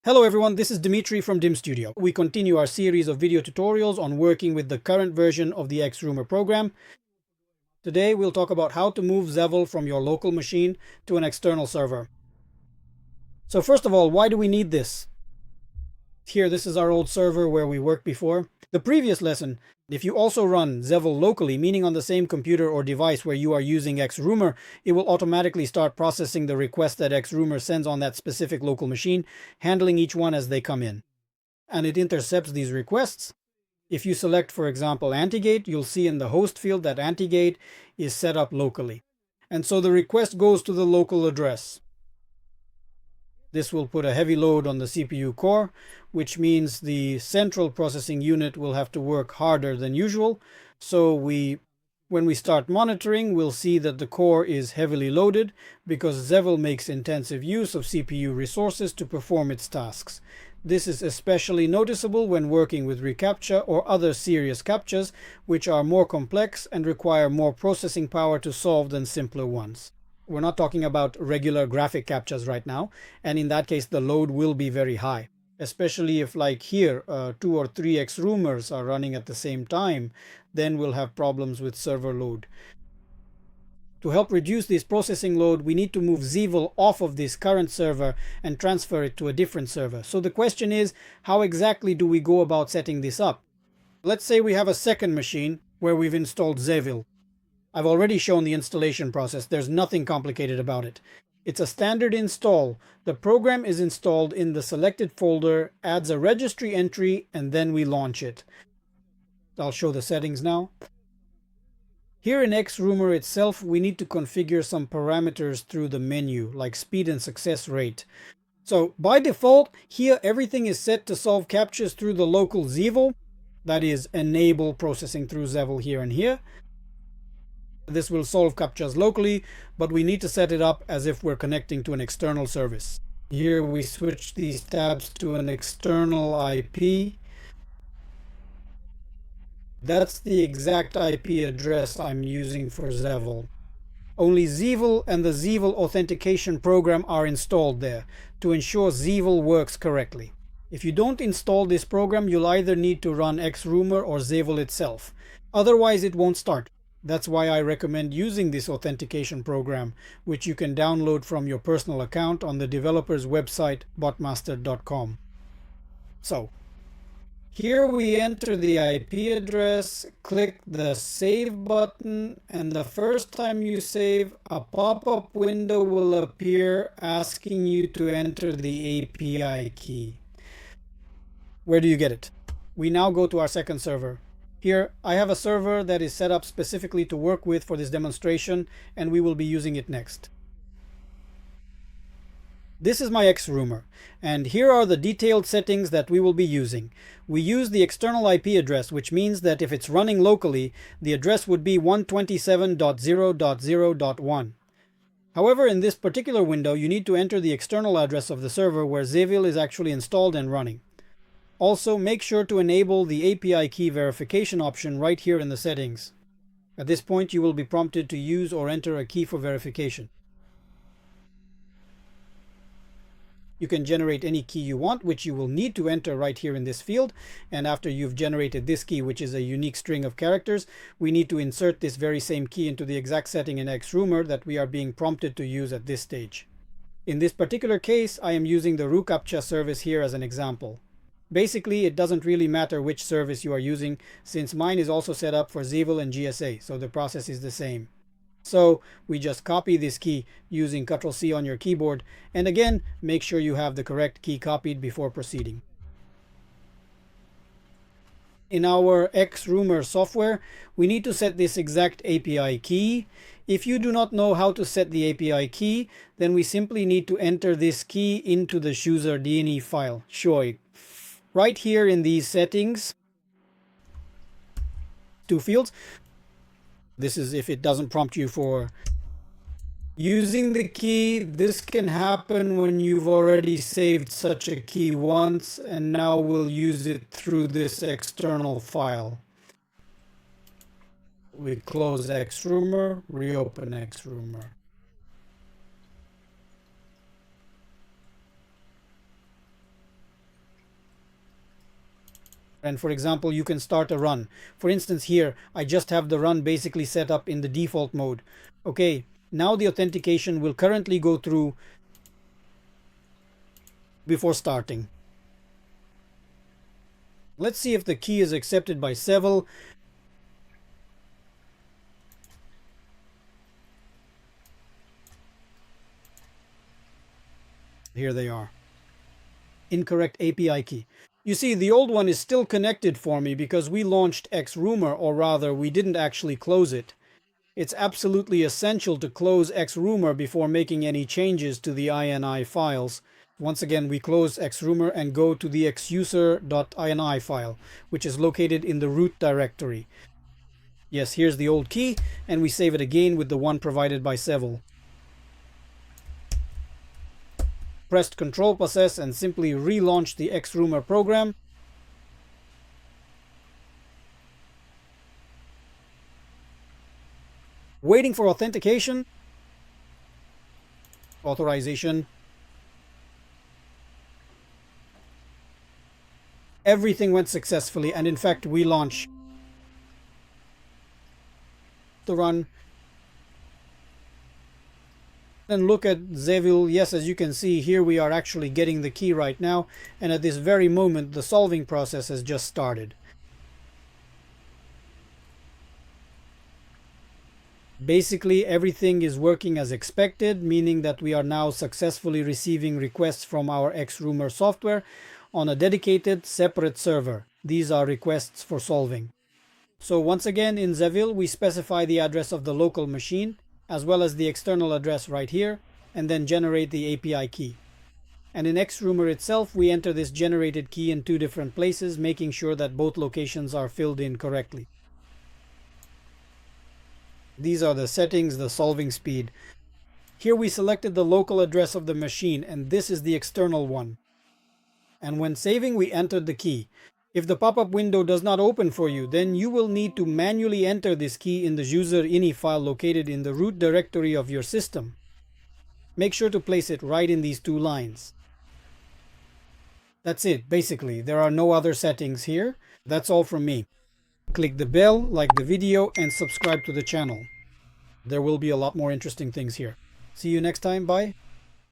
Hello everyone, this is Dimitri from Dim Studio. We continue our series of video tutorials on working with the current version of the Xrumer program. Today we'll talk about how to move Xevil from your local machine to an external server. So first of all, why do we need this? Here, this is our old server where we worked before. The previous lesson, if you also run Xevil locally, meaning on the same computer or device where you are using Xrumer, it will automatically start processing the request that Xrumer sends on that specific local machine, handling each one as they come in. And it intercepts these requests. If you select, for example, Antigate, you'll see in the host field that Antigate is set up locally. And so the request goes to the local address. This will put a heavy load on the CPU core, which means the central processing unit will have to work harder than usual. So when we start monitoring, we'll see that the core is heavily loaded because Xevil makes intensive use of CPU resources to perform its tasks. This is especially noticeable when working with reCAPTCHA or other serious CAPTCHAs, which are more complex and require more processing power to solve than simpler ones. We're not talking about regular graphic CAPTCHAs right now, and in that case the load will be very high, especially if, like here, 2 or 3 Xrumers are running at the same time. Then we'll have problems with server load. To help reduce this processing load, we need to move Xevil off of this current server and transfer it to a different server. So the question is, how exactly do we go about setting this up? Let's say we have a second machine where we've installed Xevil. I've already shown the installation process. There's nothing complicated about it. It's a standard install. The program is installed in the selected folder, adds a registry entry, and then we launch it. I'll show the settings now. Here in Xrumer itself, we need to configure some parameters through the menu, like speed and success rate. So by default, here everything is set to solve CAPTCHAs through the local Xevil. That is, enable processing through Xevil here and here. This will solve CAPTCHAs locally, but we need to set it up as if we're connecting to an external service. Here we switch these tabs to an external IP. That's the exact IP address I'm using for Xevil. Only Xevil and the Xevil authentication program are installed there to ensure Xevil works correctly. If you don't install this program, you'll either need to run Xrumer or Xevil itself. Otherwise, it won't start. That's why I recommend using this authentication program, which you can download from your personal account on the developer's website, botmaster.com. So, here we enter the IP address, click the Save button, and the first time you save, a pop-up window will appear asking you to enter the API key. Where do you get it? We now go to our second server. Here, I have a server that is set up specifically to work with for this demonstration, and we will be using it next. This is my Xrumer, and here are the detailed settings that we will be using. We use the external IP address, which means that if it's running locally, the address would be 127.0.0.1. However, in this particular window, you need to enter the external address of the server where Xevil is actually installed and running. Also, make sure to enable the API key verification option right here in the settings. At this point, you will be prompted to use or enter a key for verification. You can generate any key you want, which you will need to enter right here in this field. And after you've generated this key, which is a unique string of characters, we need to insert this very same key into the exact setting in Xrumer that we are being prompted to use at this stage. In this particular case, I am using the ruCAPTCHA service here as an example. Basically, it doesn't really matter which service you are using, since mine is also set up for Xevil and GSA, so the process is the same. So we just copy this key using Ctrl+C on your keyboard, and again, make sure you have the correct key copied before proceeding. In our Xrumer software, we need to set this exact API key. If you do not know how to set the API key, then we simply need to enter this key into the chooser.dni file, shoy. Right here in these settings, 2 fields. This is if it doesn't prompt you for using the key. This can happen when you've already saved such a key once, and now we'll use it through this external file. We close Xrumer, reopen Xrumer. And for example, you can start a run. For instance, here, I just have the run basically set up in the default mode. Okay, now the authentication will currently go through before starting. Let's see if the key is accepted by Xevil. Here they are. Incorrect API key. You see, the old one is still connected for me because we launched Xrumer, or rather, we didn't actually close it. It's absolutely essential to close Xrumer before making any changes to the INI files. Once again, we close Xrumer and go to the xuser.ini file, which is located in the root directory. Yes, here's the old key, and we save it again with the one provided by Xevil. Pressed Ctrl+S and simply relaunch the Xrumer program. Waiting for authentication, authorization. Everything went successfully, and in fact we launch the run. And look at Xevil. Yes, as you can see here, we are actually getting the key right now, and at this very moment the solving process has just started. Basically, everything is working as expected, meaning that we are now successfully receiving requests from our Xrumer software on a dedicated separate server. These are requests for solving. So once again, in Xevil, we specify the address of the local machine as well as the external address right here, and then generate the API key. And in Xrumer itself, we enter this generated key in two different places, making sure that both locations are filled in correctly. These are the settings, the solving speed. Here we selected the local address of the machine, and this is the external one. And when saving, we entered the key. If the pop-up window does not open for you, then you will need to manually enter this key in the user.ini file located in the root directory of your system. Make sure to place it right in these two lines. That's it, basically. There are no other settings here. That's all from me. Click the bell, like the video, and subscribe to the channel. There will be a lot more interesting things here. See you next time. Bye.